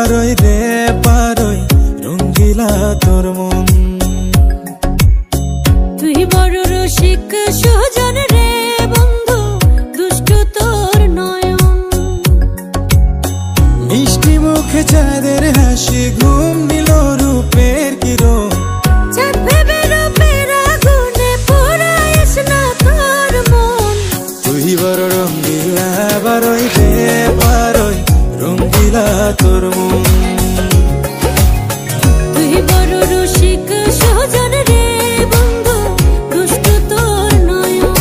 পারই রে পারই রঙ্গিলা তোর মন। তুই বড় রসিক সুজন রে বন্ধু, দুষ্ট তোর নয়ন। মিষ্টি মুখে চাঁদের হাসি, ঘুম নিল রূপের কিরণ। চাঁদ ভেবে রূপের আগুনে পোড়াইস না তোর মন। তুই বড় রঙ্গিলা পারই রে পারই রঙ্গিলা তোর মন। তুই বড় রসিক সুজন রে বন্ধু, দুষ্ট তোর নয়ন।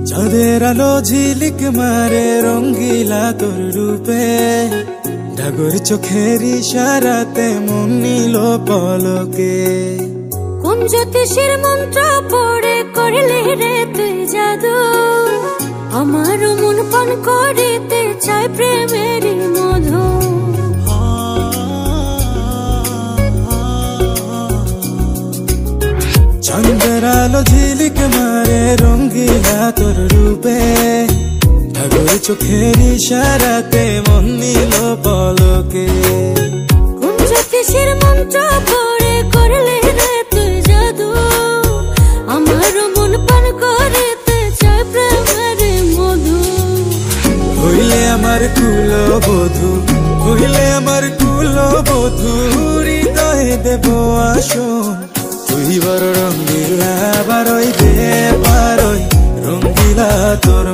চাঁদের আলো ঝিলিক মারে রঙ্গিলা তোর রূপে। ডাগর চোখের ইশারাতে মন নিল পলকে। কোন জ্যোতিষীর মন্ত্র পড়ে করলে রে তুই জাদু, আমার মন পান করিতে চাই প্রেমের মধু। চাঁদের আলো ঝিলিক মারে রঙ্গিলা তোর রূপে। ডাগর চোখের ইশারাতে মন নিল পলকে। কোন জ্যোতিষীর মন্ত্র পড়ে করলে রে তুই জাদু, আমার মন পান করিতে চাই প্রেমের মধু। হইলে আমার কুলবধূ, হইলে আমার কুলবধূ, হৃদয়ে দেব আসন। তুই বড় রঙ্গিলা পারই রে পারই রঙ্গিলা তোর